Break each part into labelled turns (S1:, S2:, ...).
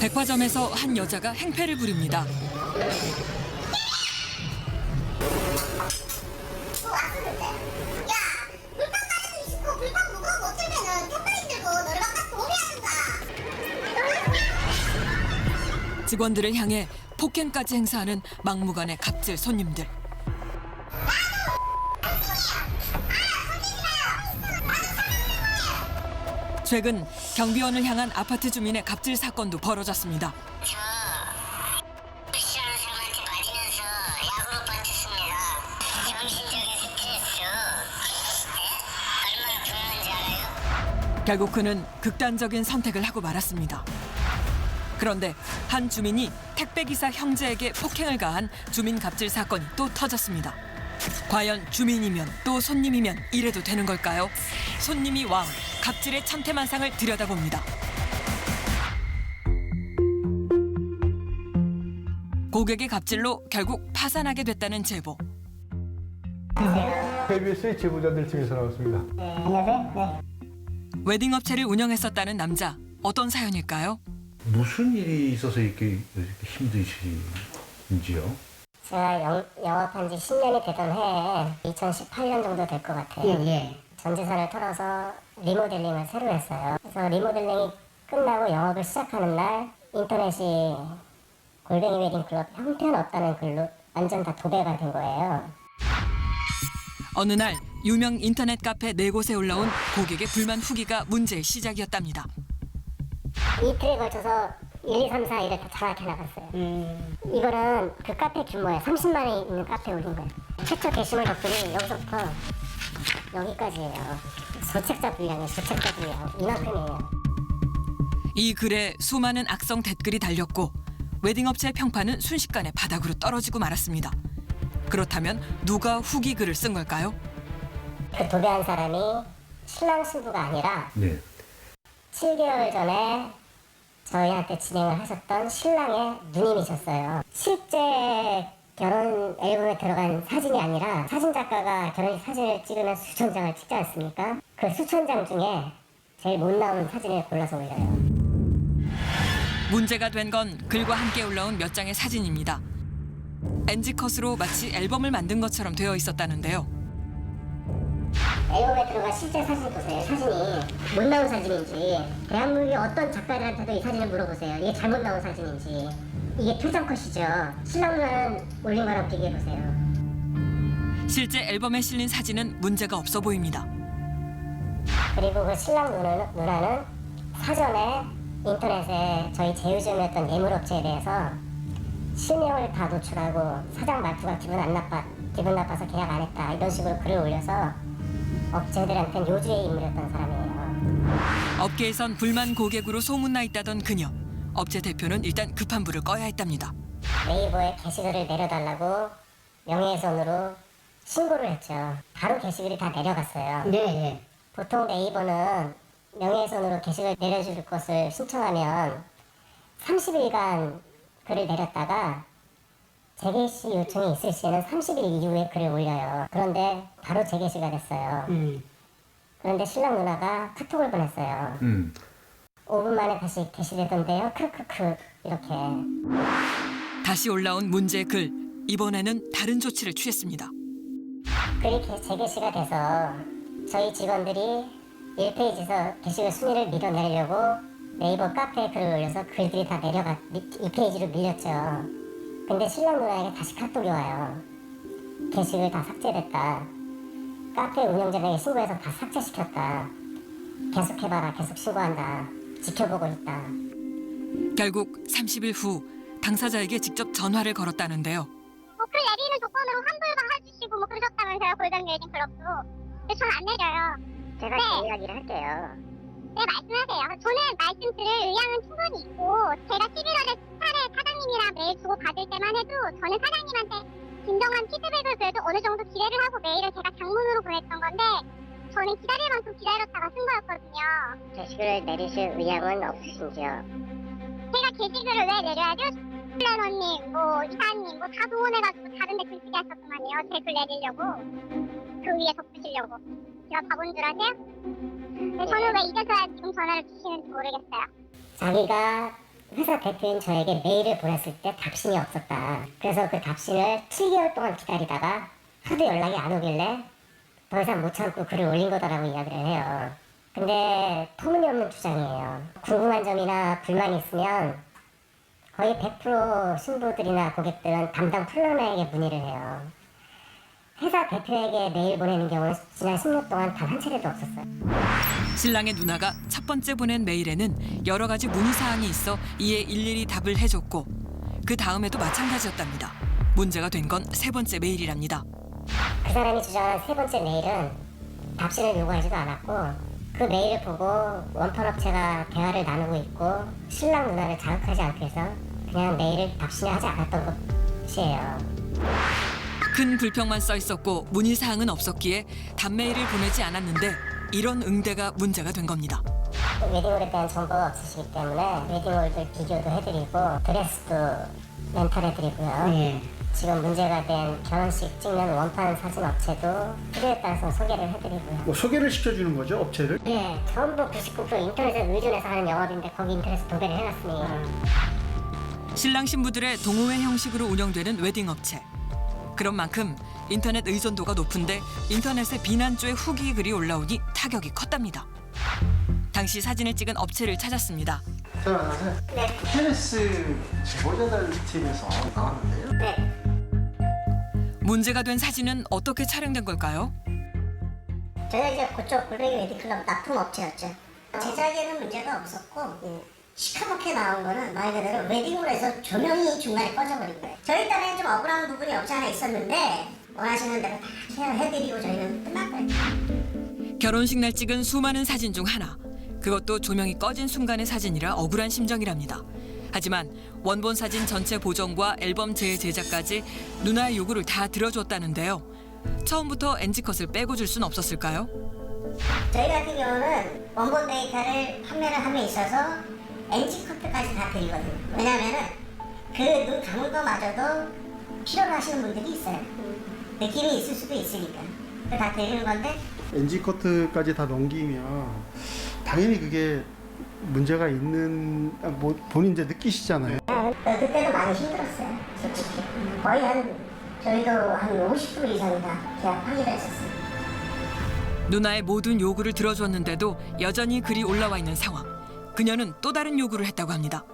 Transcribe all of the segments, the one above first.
S1: 백화점에서 한 여자가 행패를 부립니다. 직원들을 향해 폭행까지 행사하는 막무가내 갑질 손님들. 최근 경비원을 향한 아파트 주민의 갑질 사건도 벌어졌습니다.
S2: 저 푸시하는 사람한테 맞으면서 약으로 빠졌습니다. 정신적인 스트레스 얼마나 불안한지 알아요?
S1: 결국 그는 극단적인 선택을 하고 말았습니다. 그런데 한 주민이 택배기사 형제에게 폭행을 가한 주민 갑질 사건이 또 터졌습니다. 과연 주민이면 또 손님이면 이래도 되는 걸까요? 손님이 왕, 갑질의 참태만상을 들여다봅니다. 고객의 갑질로 결국 파산하게 됐다는 제보.
S3: KBS의 제보자들 중에서 나왔습니다.
S4: 안녕하세요. 네.
S1: 웨딩업체를 운영했었다는 남자, 어떤 사연일까요?
S5: 무슨 일이 있어서 이렇게 힘드신지요?
S4: 제가 영업한 지 10년이 되던 해에 2018년 정도 될 것 같아요.
S6: 예.
S4: 전 재산을 털어서 리모델링을 새로 했어요. 그래서 리모델링이 끝나고 영업을 시작하는 날 인터넷이 골뱅이 웨딩클럽 형편없다는 글로 완전 다 도배가 된 거예요.
S1: 어느 날 유명 인터넷 카페 4곳에 올라온 고객의 불만 후기가 문제의 시작이었답니다.
S4: 이틀에 걸쳐서 1, 2, 3, 4 이렇게 정확히 나갔어요. 이거는 그 카페 규모에 30만 원 있는 카페에 올린 거예요. 최초 게시물 덕분이 여기서부터 여기까지예요. 소책자 분량이에요. 소책자 분량. 이만큼이에요.
S1: 이 글에 수많은 악성 댓글이 달렸고 웨딩업체의 평판은 순식간에 바닥으로 떨어지고 말았습니다. 그렇다면 누가 후기 글을 쓴 걸까요?
S4: 그 도배한 사람이 신랑 신부가 아니라
S5: 네.
S4: 7개월 전에 저희한테 진행을 하셨던 신랑의 누님이셨어요. 실제 결혼 앨범에 들어간 사진이 아니라 사진 작가가 결혼식 사진을 찍으면 수천 장을 찍지 않습니까? 그 수천 장 중에 제일 못 나오는 사진을 골라서 올려요.
S1: 문제가 된 건 글과 함께 올라온 몇 장의 사진입니다. NG컷으로 마치 앨범을 만든 것처럼 되어 있었다는데요.
S4: 앨범에 들어간 실제 사진 보세요. 사진이 못 나온 사진인지 대한민국의 어떤 작가들한테도 이 사진을 물어보세요. 이게 잘못 나온 사진인지. 이게 표정컷이죠. 신랑 누나는 올린 거랑 비교해보세요.
S1: 실제 앨범에 실린 사진은 문제가 없어 보입니다.
S4: 그리고 그 신랑 누나는 사전에 인터넷에 저희 제휴점이었던 예물업체에 대해서 실명을 다 노출하고 사장 말투가 기분 나빠서 계약 안 했다 이런 식으로 글을 올려서 업체들한테는 요주의 인물이었던 사람이에요.
S1: 업계에선 불만 고객으로 소문나 있다던 그녀. 업체 대표는 일단 급한 불을 꺼야 했답니다.
S4: 네이버에 게시글을 내려달라고 명예훼손으로 신고를 했죠. 바로 게시글이 다 내려갔어요.
S6: 네.
S4: 보통 네이버는 명예훼손으로 게시글 내려줄 것을 신청하면 30일간 글을 내렸다가 재개시 요청이 있을 시에는 30일 이후에 글을 올려요. 그런데 바로 재개시가 됐어요. 그런데 신랑 누나가 카톡을 보냈어요. 5분 만에 다시 게시되던데요. 크크크 이렇게.
S1: 다시 올라온 문제의 글. 이번에는 다른 조치를 취했습니다.
S4: 글이 재개시가 돼서 저희 직원들이 1페이지에서 게시글 순위를 밀어내려고 네이버 카페에 글을 올려서 글들이 다 2페이지로 밀렸죠. 근데 신랑 누나에게 다시 카톡이 와요. 게시글 다 삭제됐다. 카페 운영자에게 신고해서 다 삭제시켰다. 계속해봐라. 계속 신고한다. 지켜보고 있다.
S1: 결국 30일 후 당사자에게 직접 전화를 걸었다는데요.
S7: 글 내리는 조건으로 환불만 해주시고 그러셨다면서요. 골뱅이 웨딩클럽도. 근데 전 안 내려요.
S4: 제가
S7: 네.
S4: 이야기를 할게요.
S7: 네, 말씀하세요. 저는 말씀드릴 의향은 충분히 있고 제가 11월에 스타를 사장님이랑 메일 주고 받을 때만 해도 저는 사장님한테 진정한 피드백을 그래도 어느 정도 기대를 하고 메일을 제가 장문으로 보냈던 건데 저는 기다릴 만큼 기다렸다가 쓴 거였거든요.
S4: 게시글을 내리실 의향은 없으신지요?
S7: 제가 게시글을 왜 내려야죠? 플래너님, 이사님, 다 동원해가지고 다른 데 글 쓰게 하셨구만요. 제 글 내리려고. 그 위에 덧붙이려고. 제가 바본 줄 아세요? 근데 저는 왜 이제서야 지금 전화를 주시는지 모르겠어요.
S4: 자기가 회사 대표인 저에게 메일을 보냈을 때 답신이 없었다. 그래서 그 답신을 7개월 동안 기다리다가 하도 연락이 안 오길래 더 이상 못 참고 글을 올린 거다라고 이야기를 해요. 근데 터무니없는 주장이에요. 궁금한 점이나 불만이 있으면 거의 100% 신부들이나 고객들은 담당 플러너에게 문의를 해요. 회사 대표에게 메일 보내는 경우는 지난 10년 동안 단 한 차례도 없었어요.
S1: 신랑의 누나가 첫 번째 보낸 메일에는 여러 가지 문의사항이 있어 이에 일일이 답을 해줬고 그 다음에도 마찬가지였답니다. 문제가 된 건 세 번째 메일이랍니다.
S4: 그 사람이 주장한 세 번째 메일은 답신을 요구하지도 않았고 그 메일을 보고 원판업체가 대화를 나누고 있고 신랑 누나를 자극하지 않기 위해서 그냥 메일을 답신을 하지 않았던 것이에요.
S1: 큰 불평만 써 있었고 문의사항은 없었기에 답메일을 보내지 않았는데 이런 응대가 문제가 된 겁니다.
S4: 웨딩홀에 대한 정보가 없으시기 때문에 웨딩홀들 비교도 해드리고 드레스도 렌탈해드리고요. 지금 문제가 된 결혼식 찍는 원판 사진 업체도 필요에 따라서 소개를 해드리고요.
S5: 뭐 소개를 시켜주는 거죠, 업체를?
S4: 네, 전부 99% 인터넷에 의존해서 하는 영업인데 거기 인터넷에 도배를 해놨으니
S1: 신랑 신부들의 동호회 형식으로 운영되는 웨딩업체. 그런 만큼 인터넷 의존도가 높은데 인터넷에 비난조의 후기 글이 올라오니 타격이 컸답니다. 당시 사진을 찍은 업체를 찾았습니다.
S4: 네.
S3: 테니스 제보자들 팀에서 나왔는데요.
S4: 네.
S1: 문제가 된 사진은 어떻게 촬영된 걸까요?
S4: 저희가 이제 그쪽 골뱅이 웨딩클럽 납품 업체였죠. 제작에는 문제가 없었고 시커멓게 나온 거는 말 그대로 웨딩홀에서 조명이 중간에 꺼져버린 거예요. 저희 딴에는 좀 억울한 부분이 없지 않아 있었는데 원하시는 대로 다 케어해드리고 저희는 끝났거든요.
S1: 결혼식 날 찍은 수많은 사진 중 하나. 그것도 조명이 꺼진 순간의 사진이라 억울한 심정이랍니다. 하지만 원본 사진 전체 보정과 앨범 재제작까지 누나의 요구를 다 들어줬다는데요. 처음부터 NG컷을 빼고 줄 순 없었을까요?
S4: 저희 같은 경우는 원본 데이터를 판매를 함에 있어서 NG 커트까지 다 드리거든요. 왜냐면은 그 눈 감은 거마저도 필요로 하시는 분들이 있어요. 느낌이 있을 수도 있으니까. 그거 다 드리는 건데
S3: NG 커트까지 다 넘기면 당연히 그게 문제가 있는 뭐 본인 이제 느끼시잖아요.
S4: 그때도 많이 힘들었어요. 솔직히. 거의 저희도 한 50% 이상이 다 계약 파기를 했었어요.
S1: 누나의 모든 요구를 들어줬는데도 여전히 글이 올라와 있는 상황. 그녀는 또 다른 요구를 했다고 합니다.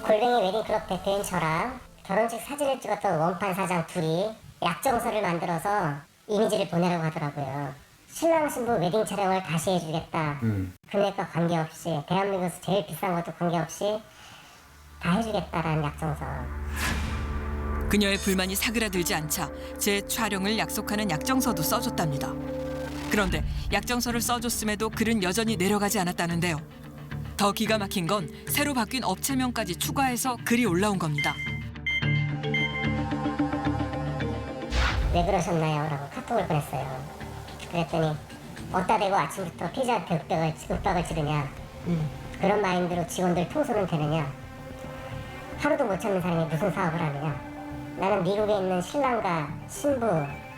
S4: 골뱅이 웨딩클럽 대표인 저랑 결혼식 사진을 찍었던 원판 사장 둘이 약정서를 만들어서 이미지를 보내라고 하더라고요. 신랑 신부 웨딩 촬영을 다시 해주겠다. 금액과 관계없이 대한민국에서 제일 비싼 것도 관계없이 다 해주겠다라는 약정서.
S1: 그녀의 불만이 사그라들지 않자 재촬영을 약속하는 약정서도 써줬답니다. 그런데 약정서를 써줬음에도 글은 여전히 내려가지 않았다는데요. 더 기가 막힌 건 새로 바뀐 업체명까지 추가해서 글이 올라온 겁니다.
S4: 왜 그러셨나요? 라고 카톡을 보냈어요. 그랬더니 어디다 대고 아침부터 피자한테 윽박을 지르냐. 그런 마인드로 직원들 통솔은 되느냐. 하루도 못 참는 사람이 무슨 사업을 하느냐. 나는 미국에 있는 신랑과 신부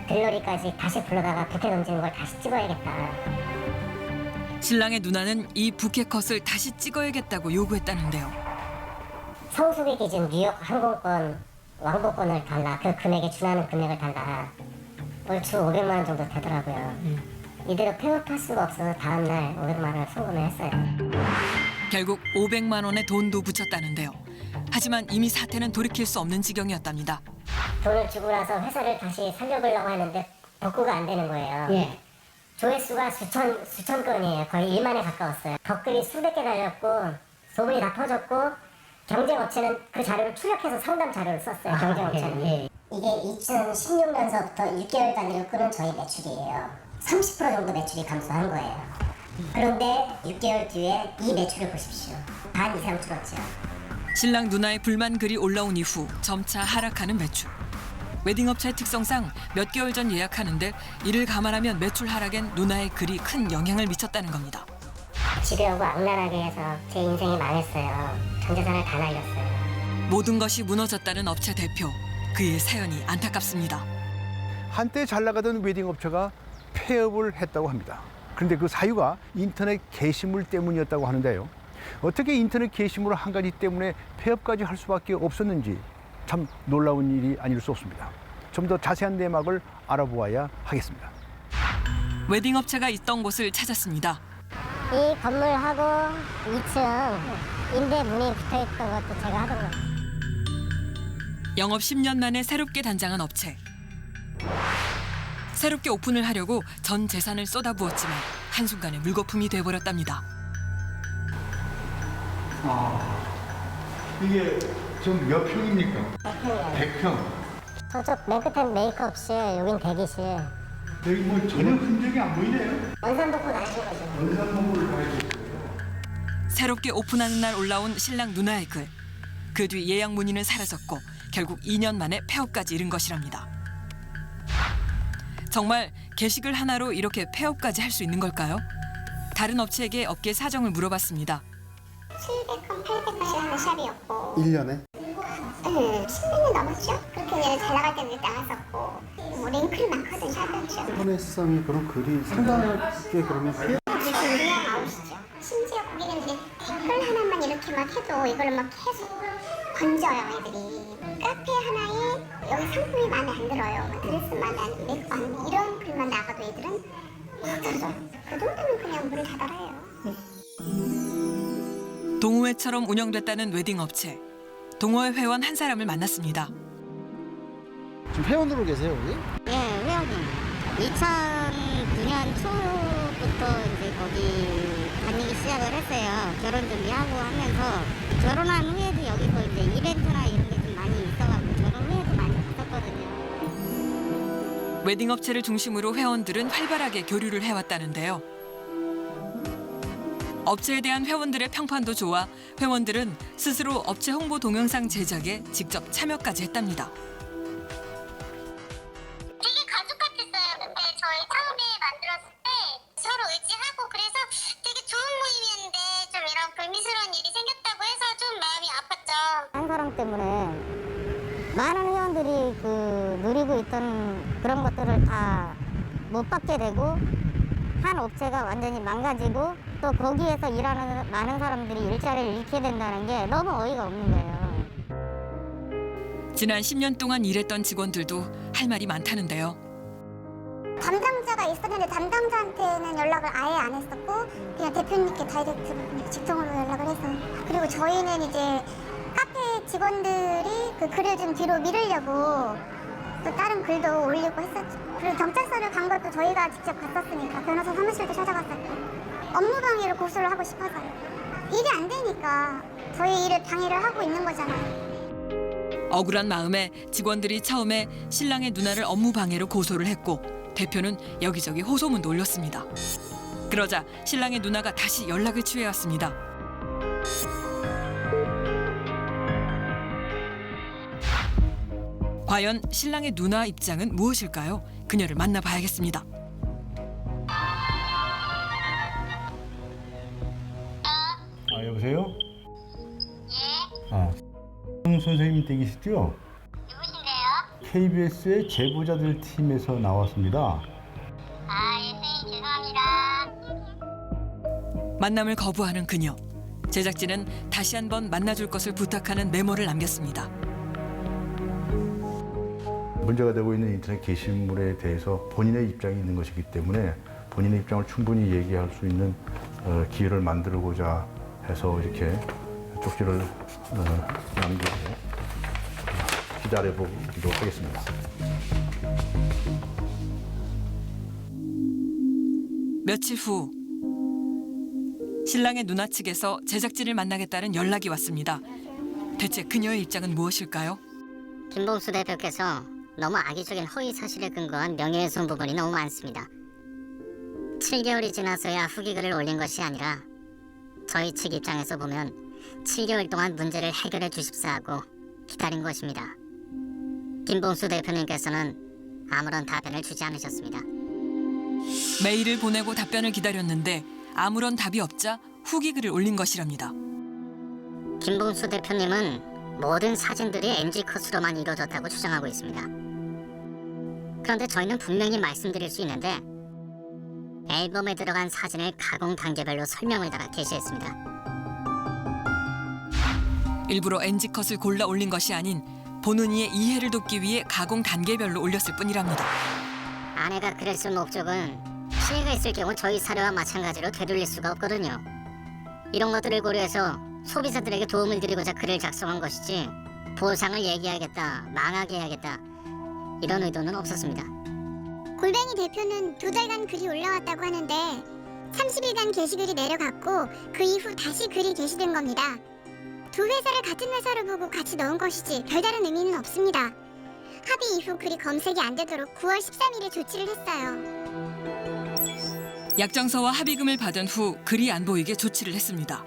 S4: 들러리까지 다시 불러다가 부케 던지는 걸 다시 찍어야겠다.
S1: 신랑의 누나는 이 부케컷을 다시 찍어야겠다고 요구했다는데요.
S4: 성수기 기준 뉴욕 항공권 왕복권을 달라. 그 금액에 준하는 금액을 달라. 얼추 500만 원 정도 되더라고요. 이대로 폐업할 수가 없어서 다음날 500만 원을 송금을 했어요.
S1: 결국 500만 원의 돈도 붙였다는데요. 하지만 이미 사태는 돌이킬 수 없는 지경이었답니다.
S4: 돈을 주고 나서 회사를 다시 살려보려고 하는데 복구가 안 되는 거예요. 조회수가 수천 건이에요. 거의 1만에 가까웠어요. 댓글이 수백 개 달렸고 소문이 다 퍼졌고 경쟁업체는 그 자료를 출력해서 상담 자료를 썼어요. 경쟁업체는. 이게 2016년서부터 6개월 단위로 끄는 저희 매출이에요. 30% 정도 매출이 감소한 거예요. 그런데 6개월 뒤에 이 매출을 보십시오. 반 이상 줄었죠.
S1: 신랑 누나의 불만 글이 올라온 이후 점차 하락하는 매출. 웨딩업체의 특성상 몇 개월 전 예약하는데 이를 감안하면 매출 하락엔 누나의 글이 큰 영향을 미쳤다는 겁니다.
S4: 집에 오고 악랄하게 해서 제 인생이 망했어요. 전 재산을 다 날렸어요.
S1: 모든 것이 무너졌다는 업체 대표. 그의 사연이 안타깝습니다.
S5: 한때 잘 나가던 웨딩 업체가 폐업을 했다고 합니다. 그런데 그 사유가 인터넷 게시물 때문이었다고 하는데요. 어떻게 인터넷 게시물 한 가지 때문에 폐업까지 할 수밖에 없었는지 참 놀라운 일이 아닐 수 없습니다. 좀 더 자세한 내막을 알아보아야 하겠습니다.
S1: 웨딩 업체가 있던 곳을 찾았습니다.
S4: 이 건물하고 2층 임대 문이 붙어있던 것도 제가 하던 거예요.
S1: 영업 10년 만에 새롭게 단장한 업체. 새롭게 오픈을 하려고 전 재산을 쏟아부었지만 한순간에 물거품이 돼버렸답니다.
S3: 이게 좀 몇 평입니까? 100평.
S4: 저쪽 맨 끝엔 메이크업실, 여긴 대기실.
S3: 여기 뭐 전혀 흔적이 안 보이네요.
S4: 원산복구 나신 거죠.
S3: 원산목을 봐야 돼.
S1: 새롭게 오픈하는 날 올라온 신랑 누나의 글. 그 뒤 예약 문의는 사라졌고 결국 2년 만에 폐업까지 이른 것이랍니다. 정말 게시글 하나로 이렇게 폐업까지 할 수 있는 걸까요? 다른 업체에게 업계 사정을 물어봤습니다.
S7: 700건, 800건씩 하는 샵이었고
S3: 1년에?
S7: 10년이 넘었죠? 그렇게 이제 잘 나갈 때도 나갔었고 뭐 링크를 많거든 샵이었죠.
S3: 인터넷상에 그런 글이 상당하게 그러면
S7: 이제 그냥 아웃이죠. 심지어 고객님들이 댓글 하나만 이렇게 막 해도 이걸 막 계속 건져요 애들이. 카페 하나에 여기 상품이 마음에 안 들어요. 드레스 마음에 안 들어, 메이크업 안 들어. 이런 글만 나가도 애들은 막 들어요. 그 정도면 그냥 문을 닫아요.
S1: 동호회처럼 운영됐다는 웨딩 업체. 동호회 회원 한 사람을 만났습니다.
S3: 지금 회원으로 계세요, 여기?
S4: 예, 회원님. 2009년 초부터 이제 거기 다니기 시작을 했어요. 결혼 준비하고 하면서 결혼한 후에도 여기서 이제 이벤트나 이런 게 좀 많이 있어가지고 결혼 후에도 많이 갔었거든요.
S1: 웨딩 업체를 중심으로 회원들은 활발하게 교류를 해왔다는데요. 업체에 대한 회원들의 평판도 좋아 회원들은 스스로 업체 홍보 동영상 제작에 직접 참여까지 했답니다.
S7: 되게 가족 같았어요. 근데 저희 처음에 만들었을 때 서로 의지하고 그래서 되게 좋은 모임이었는데 좀 이런 불미스러운 일이 생겼다고 해서 좀 마음이 아팠죠.
S4: 한 사람 때문에 많은 회원들이 누리고 있던 그런 것들을 다 못 받게 되고 한 업체가 완전히 망가지고 또 거기에서 일하는 많은 사람들이 일자리를 잃게 된다는 게 너무 어이가 없는 거예요.
S1: 지난 10년 동안 일했던 직원들도 할 말이 많다는데요.
S7: 담당자가 있었는데 담당자한테는 연락을 아예 안 했었고 그냥 대표님께 다이렉트 그냥 직통으로 연락을 해서 그리고 저희는 이제 카페 직원들이 그 글을 좀 뒤로 미루려고 또 다른 글도 올리고 했었죠. 그리고 경찰서를 간 것도 저희가 직접 갔었으니까 변호사 사무실도 찾아갔었고 업무방해를 고소를 하고 싶어서요. 일이 안 되니까 저희 일을 방해를 하고 있는 거잖아요.
S1: 억울한 마음에 직원들이 처음에 신랑의 누나를 업무 방해로 고소를 했고 대표는 여기저기 호소문도 올렸습니다. 그러자 신랑의 누나가 다시 연락을 취해왔습니다. 과연 신랑의 누나 입장은 무엇일까요? 그녀를 만나봐야겠습니다.
S6: 여보세요?
S7: 예,
S6: 선생님 댁이시죠?
S7: 누구신데요?
S6: KBS의 제보자들 팀에서 나왔습니다.
S7: 예, 선생님 죄송합니다.
S1: 만남을 거부하는 그녀. 제작진은 다시 한번 만나줄 것을 부탁하는 메모를 남겼습니다.
S6: 문제가 되고 있는 인터넷 게시물에 대해서 본인의 입장이 있는 것이기 때문에 본인의 입장을 충분히 얘기할 수 있는 기회를 만들고자 해서 이렇게 쪽지를 남기고 기다려보기로 하겠습니다.
S1: 며칠 후 신랑의 누나 측에서 제작진을 만나겠다는 연락이 왔습니다. 대체 그녀의 입장은 무엇일까요?
S4: 김봉수 대표께서 너무 악의적인 허위 사실에 근거한 명예훼손 부분이 너무 많습니다. 7개월이 지나서야 후기글을 올린 것이 아니라 저희 측 입장에서 보면 7개월 동안 문제를 해결해 주십사 하고 기다린 것입니다. 김봉수 대표님께서는 아무런 답변을 주지 않으셨습니다.
S1: 메일을 보내고 답변을 기다렸는데 아무런 답이 없자 후기글을 올린 것이랍니다.
S4: 김봉수 대표님은 모든 사진들이 NG컷으로만 이루어졌다고 주장하고 있습니다. 그런데 저희는 분명히 말씀드릴 수 있는데 앨범에 들어간 사진을 가공 단계별로 설명을 달아 게시했습니다.
S1: 일부러 NG컷을 골라 올린 것이 아닌 보는 이의 이해를 돕기 위해 가공 단계별로 올렸을 뿐이랍니다.
S4: 아내가 그랬을 목적은 피해가 있을 경우 저희 사례와 마찬가지로 되돌릴 수가 없거든요. 이런 것들을 고려해서 소비자들에게 도움을 드리고자 글을 작성한 것이지 보상을 얘기하겠다, 망하게 해야겠다 이런 의도는 없었습니다.
S7: 골뱅이 대표는 2달간 글이 올라왔다고 하는데 30일간 게시글이 내려갔고 그 이후 다시 글이 게시된 겁니다. 두 회사를 같은 회사로 보고 같이 넣은 것이지 별다른 의미는 없습니다. 합의 이후 글이 검색이 안 되도록 9월 13일에 조치를 했어요.
S1: 약정서와 합의금을 받은 후 글이 안 보이게 조치를 했습니다.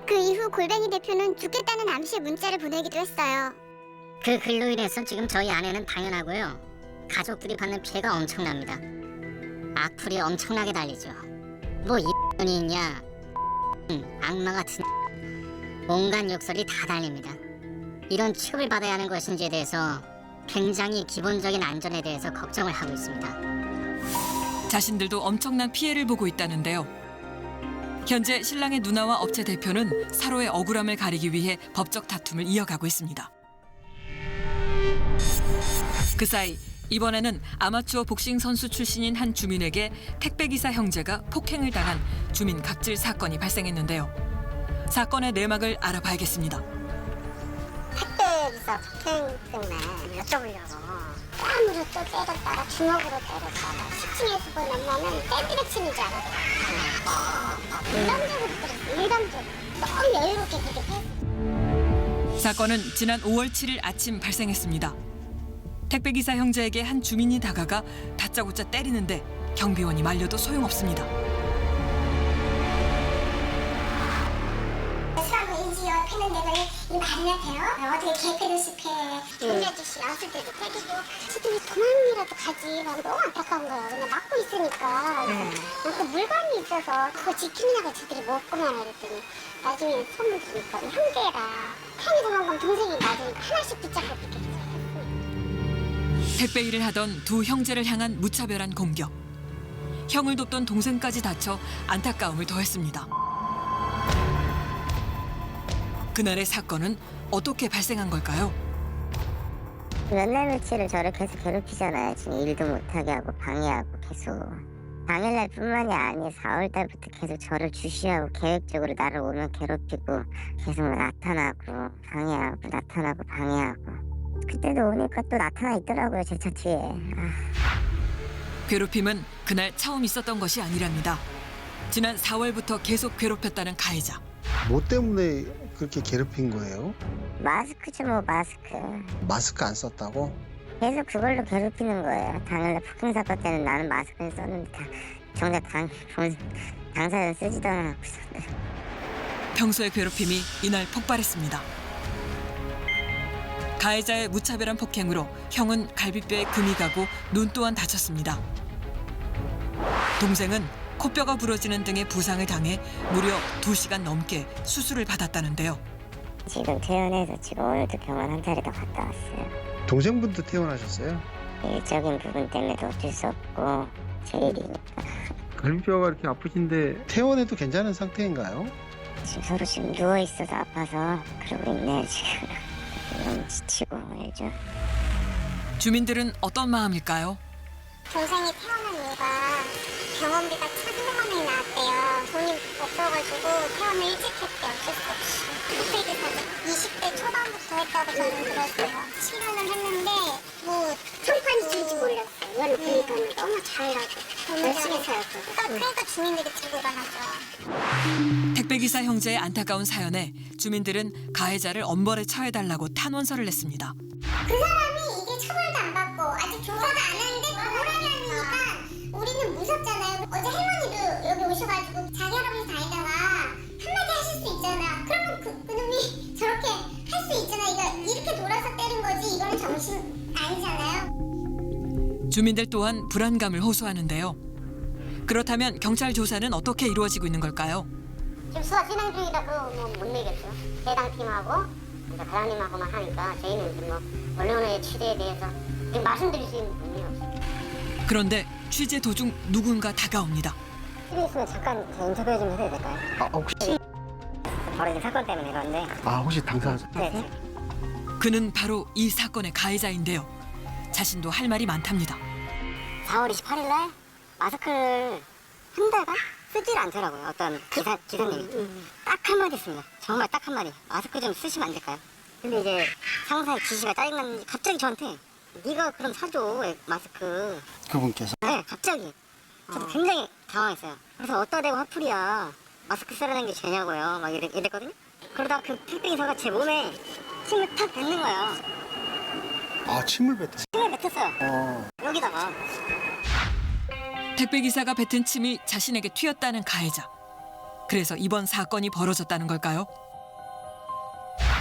S7: 그 이후 골뱅이 대표는 죽겠다는 암시의 문자를 보내기도 했어요.
S4: 그 글로 인해서 지금 저희 아내는 당연하고요. 가족들이 받는 피해가 엄청납니다. 악플이 엄청나게 달리죠. 뭐 이년이 있냐, 악마 같은 온갖 욕설이 다 달립니다. 이런 취급을 받아야 하는 것인지에 대해서 굉장히 기본적인 안전에 대해서 걱정을 하고 있습니다.
S1: 자신들도 엄청난 피해를 보고 있다는데요. 현재 신랑의 누나와 업체 대표는 서로의 억울함을 가리기 위해 법적 다툼을 이어가고 있습니다. 그 사이 이번에는 아마추어 복싱 선수 출신인 한 주민에게 택배기사 형제가 폭행을 당한 주민 갑질 사건이 발생했는데요. 사건의 내막을 알아봐야겠습니다.
S7: 택배기사 폭행 때문에 여쭤보려고 뺨으로 또 때렸다가 주먹으로 때렸다가 10층에서 본 만나면 샌드위치인 줄 알았어요. 일방적으로 때렸어요. 일방적으로. 너무 여유롭게 그렇게 했어요.
S1: 사건은 지난 5월 7일 아침 발생했습니다. 택배기사 형제에게 한 주민이 다가가 다짜고짜 때리는데 경비원이 말려도 소용없습니다.
S7: 사람 왠지 옆에 있는 데가 이 말이나 돼요? 어떻게 개패듯이 혼내듯이 나왔을 때도 때리고 지금 도망이라도 가지. 난 너무 안타까운 거야. 그냥 막고 있으니까. 그 물건이 있어서 그거 지키느냐고 지들이 먹고만 했더니 나중에 소문 들으니까 형제라. 형이 도망가면 동생이 나중에 하나씩 붙잡고 그렇게 했어요.
S1: 택배 일을 하던 두 형제를 향한 무차별한 공격. 형을 돕던 동생까지 다쳐 안타까움을 더했습니다. 그날의 사건은 어떻게 발생한 걸까요?
S4: 몇 날 며칠을 저를 계속 괴롭히잖아요. 지금 일도 못하게 하고 방해하고 계속. 당일날 뿐만이 아니라 4월달부터 계속 저를 주시하고 계획적으로 나를 오면 괴롭히고 계속 나타나고 방해하고 나타나고 방해하고. 그때도 오니까 또 나타나 있더라고요. 제 차 뒤에.
S1: 괴롭힘은 그날 처음 있었던 것이 아니랍니다. 지난 4월부터 계속 괴롭혔다는 가해자.
S3: 뭐 때문에 그렇게 괴롭힌 거예요?
S4: 마스크죠 뭐 마스크.
S3: 마스크 안 썼다고?
S4: 계속 그걸로 괴롭히는 거예요. 당일날 폭행 사건 때는 나는 마스크를 썼는데 정작 당사자는 쓰지도 않았고.
S1: 평소의 괴롭힘이 이날 폭발했습니다. 가해자의 무차별한 폭행으로 형은 갈비뼈에 금이 가고 눈 또한 다쳤습니다. 동생은 코뼈가 부러지는 등의 부상을 당해 무려 2시간 넘게 수술을 받았다는데요.
S4: 지금 퇴원해서 지금 오늘도 병원 한 차례 더 갔다 왔어요.
S3: 동생분도 퇴원하셨어요?
S4: 일적인 부분 때문에도 어쩔 수 없고 제 일이니까.
S3: 갈비뼈가 이렇게 아프신데 퇴원해도 괜찮은 상태인가요?
S4: 지금 서로 지금 누워있어서 아파서 그러고 있네요 지금. 너무 지치고 알죠.
S1: 주민들은 어떤 마음일까요?
S7: 동생이 태어난 이유가 병원비가 1,300만 원이 나왔대요. 돈이 없어가지고 퇴원을 일찍 했대. 어쩔 수 없이. 택배기사도 20대 초반부터 했다고 저는 들었어요. 실현을 했는데 뭐 청판이 줄지 몰랐어요. 이거는 보니까 너무 잘하고 열심히 살았고. 그러니까 주민들이 들고 가놨죠.
S1: 택배기사 형제의 안타까운 사연에 주민들은 가해자를 엄벌에 처해달라고 탄원서를 냈습니다.
S7: 그 사람이 이게 처벌도 안 받고 아직 조사도 안 하는데 뭐라냐니까 우리는 무섭잖아요. 어제 할머니도 여기 오셔가지고 자기 할아버지 다니다가 한마디 하실 수 있잖아. 그러면 그놈이 저렇게 할 수 있잖아. 이렇게 돌아서 때린 거지. 이거는 정신 아니잖아요.
S1: 주민들 또한 불안감을 호소하는데요. 그렇다면 경찰 조사는 어떻게 이루어지고 있는 걸까요?
S4: 지금 수사 진행 중이라서 못 내겠죠. 해당 팀하고 과장님하고만 하니까 저희는 지금 뭐 언론의 취재에 대해서 지금 말씀드릴 수 있는 부분이 없어요.
S1: 그런데 취재 도중 누군가 다가옵니다.
S4: 집에 있으면 잠깐 인터뷰 좀 해도 될까요?
S3: 혹시
S4: 벌어진 사건 때문에 그런데.
S3: 아, 혹시 당사자?
S4: 네.
S1: 그는 바로 이 사건의 가해자인데요. 자신도 할 말이 많답니다.
S4: 4월 28일 날 마스크를 한 달간 쓰질 않더라고요. 어떤 기사님이. 딱 한마디 했습니다. 정말 딱 한마디. 마스크 좀 쓰시면 안 될까요? 근데 이제 상사의 지시가 짜증났는지 갑자기 저한테 네가 그럼 사줘 마스크.
S3: 그분께서?
S4: 네, 갑자기. 저도 굉장히 당황했어요. 그래서 어디다 대고 화풀이야. 마스크 쓰라는 게 죄냐고요. 막 이랬거든요. 그러다가 그 택배기사가 제 몸에 침을 탁 뱉는 거예요.
S3: 아, 침을 뱉었어.
S4: 침을 뱉었어요. 여기다가.
S1: 택배기사가 뱉은 침이 자신에게 튀었다는 가해자. 그래서 이번 사건이 벌어졌다는 걸까요?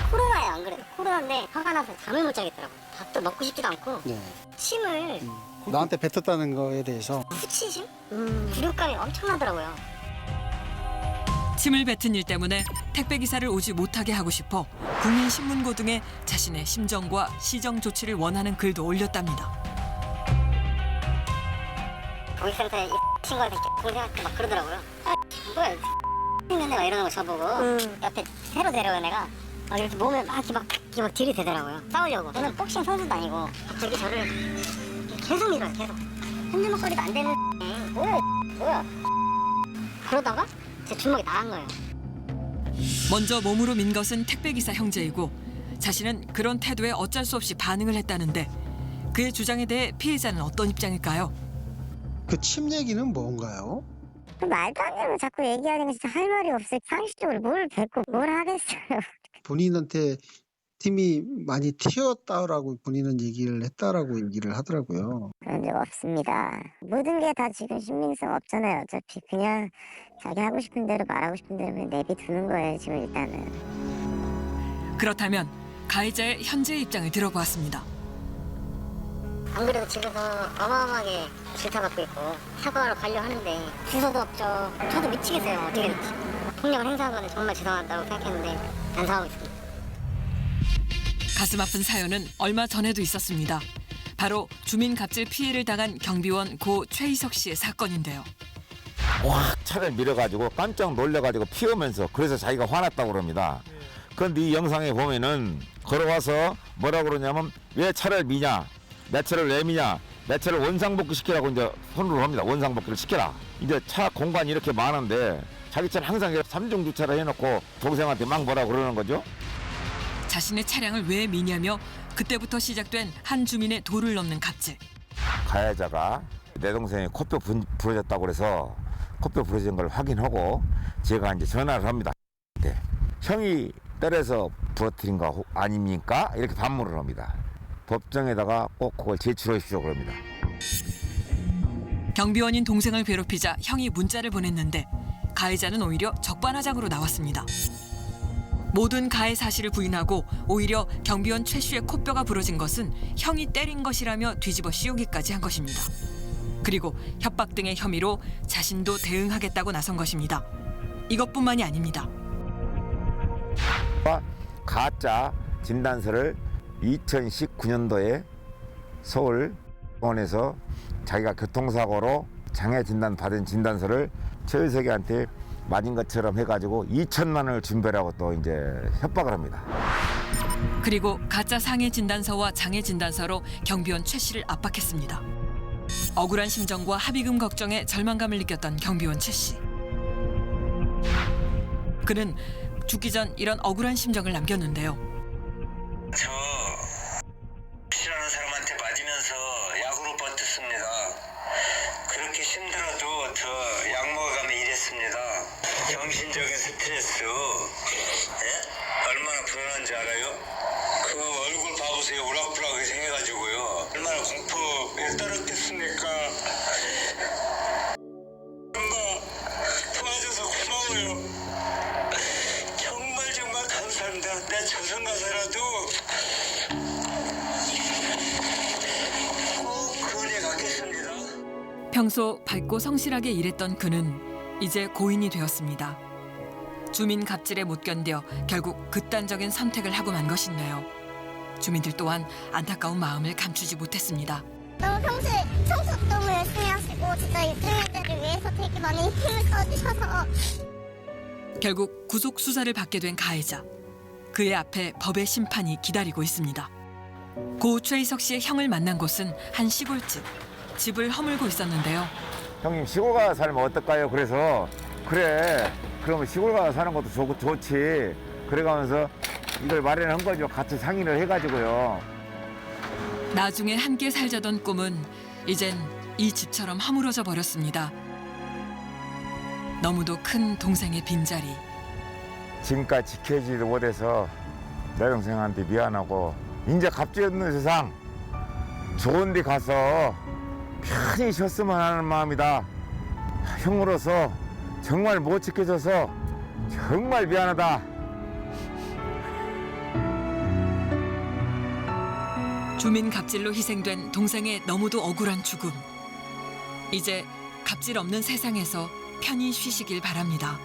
S4: 코로나예요, 안 그래도. 코로나인데 화가 나서 잠을 못 자겠더라고요. 밥도 먹고 싶지도 않고.
S3: 네.
S4: 침을
S3: 나한테 뱉었다는 거에 대해서
S4: 수치심? 굴욕감이 엄청나더라고요.
S1: 침을 뱉은 일 때문에 택배기사를 오지 못하게 하고 싶어 국민신문고 등에 자신의 심정과 시정 조치를 원하는 글도 올렸답니다.
S4: 고객센터에 이 친구한테 동생한테 막 그러더라고요. 아, 뭐야, 있는데 막 이러는 거 저보고 옆에 새로 데려온 애가 막 이렇게 몸에 막 이렇게 막 들이대더라고요. 싸우려고. 저는 복싱 선수도 아니고 갑자기 저를 계속 밀어요, 계속. 흔들먹거리도 안 되는 뭐야. 그러다가 제 주먹이 나간 거예요.
S1: 먼저 몸으로 민 것은 택배기사 형제이고 자신은 그런 태도에 어쩔 수 없이 반응을 했다는데 그의 주장에 대해 피해자는 어떤 입장일까요?
S3: 그 침 얘기는 뭔가요?
S4: 말도 안 되는 거 자꾸 얘기하는 거 진짜 할 말이 없어요. 상식적으로 뭘 뱉고 뭘 하겠어요.
S3: 본인한테 팀이 많이 튀었다라고 본인은 얘기를 했다라고 얘기를 하더라고요.
S4: 그런 적 없습니다. 모든 게 다 지금 신빙성 없잖아요. 어차피 그냥 자기 하고 싶은 대로 말하고 싶은 대로 그냥 내비두는 거예요. 지금 일단은.
S1: 그렇다면 가해자의 현재 입장을 들어보았습니다.
S4: 안 그래도 집에서 어마어마하게 질타받고 있고 사과하러 가려 하는데 주소도 없죠. 저도 미치겠어요. 어떻게 될지. 폭력을 행사한 거는 정말 죄송하다고 생각했는데 반성하고 있습니다.
S1: 가슴 아픈 사연은 얼마 전에도 있었습니다. 바로 주민 갑질 피해를 당한 경비원 고 최희석 씨의 사건인데요.
S8: 확 차를 밀어가지고 깜짝 놀래가지고 피우면서 그래서 자기가 화났다고 그럽니다. 그런데 이 영상에 보면은 걸어와서 뭐라고 그러냐면 왜 차를 미냐, 내 차를 왜 미냐, 내 차를 원상복귀 시키라고 이제 손으로 합니다. 원상복귀를 시켜라. 이제 차 공간이 이렇게 많은데 자기 차는 항상 3중 주차를 해놓고 동생한테 막 뭐라고 그러는 거죠.
S1: 자신의 차량을 왜 미냐며 그때부터 시작된 한 주민의 도를 넘는 갑질.
S8: 가해자가 내 동생이 코뼈 부러졌다고 그래서 코뼈 부러진 걸 확인하고 제가 이제 전화를 합니다. 네. 형이 때려서 부러뜨린 거 아닙니까? 이렇게 반문을 합니다. 법정에다가 꼭 그걸 제출하십시오 그럽니다.
S1: 경비원인 동생을 괴롭히자 형이 문자를 보냈는데 가해자는 오히려 적반하장으로 나왔습니다. 모든 가해 사실을 부인하고 오히려 경비원 최 씨의 코뼈가 부러진 것은 형이 때린 것이라며 뒤집어 씌우기까지 한 것입니다. 그리고 협박 등의 혐의로 자신도 대응하겠다고 나선 것입니다. 이것뿐만이 아닙니다.
S8: 가짜 진단서를 2019년도에 서울병원에서 자기가 교통사고로 장애 진단 받은 진단서를 최의석이한테 맞은 것처럼 해가지고 2천만 원을 준비하라고 또 이제 협박을 합니다.
S1: 그리고 가짜 상해 진단서와 장애 진단서로 경비원 최 씨를 압박했습니다. 억울한 심정과 합의금 걱정에 절망감을 느꼈던 경비원 최 씨. 그는 죽기 전 이런 억울한 심정을 남겼는데요.
S9: 저 싫어하는 사람한테 맞으면서 약으로 버텼습니다. 그렇게 힘들어도 저 약 먹어가며 일했습니다. 정신적인 스트레스 얼마나 불안한지 알아요? 그 얼굴 봐보세요. 우락부락하게 생겨가지고요. 얼마나 공포에 떨었겠습니까? 엄마 도와줘서 고마워요. 정말 감사합니다. 내 저승 가서라도 꼭 그은혜 갚겠습니다.
S1: 평소 밝고 성실하게 일했던 그는 이제 고인이 되었습니다. 주민 갑질에 못 견뎌 결국 극단적인 선택을 하고 만 것인데요. 주민들 또한 안타까운 마음을 감추지 못했습니다.
S7: 너무 평소에 청소 너무 열심히 하시고 진짜 이 주민들을 위해서 되게 많은 힘을 써주셔서
S1: 결국 구속 수사를 받게 된 가해자. 그의 앞에 법의 심판이 기다리고 있습니다. 고 최희석 씨의 형을 만난 곳은 한 시골집. 집을 허물고 있었는데요.
S8: 형님 시골 가서 살면 어떨까요? 그래서 그래 그러면 시골 가서 사는 것도 좋지. 그래가면서 이걸 마련한 거죠. 같이 상의를 해가지고요.
S1: 나중에 함께 살자던 꿈은 이젠 이 집처럼 허물어져 버렸습니다. 너무도 큰 동생의 빈자리.
S8: 지금까지 지켜지지도 못해서 내 동생한테 미안하고 이제 갑질 없는 세상 좋은 데 가서 편히 쉬었으면 하는 마음이다. 형으로서 정말 못 지켜줘서 정말 미안하다.
S1: 주민 갑질로 희생된 동생의 너무도 억울한 죽음. 이제 갑질 없는 세상에서 편히 쉬시길 바랍니다.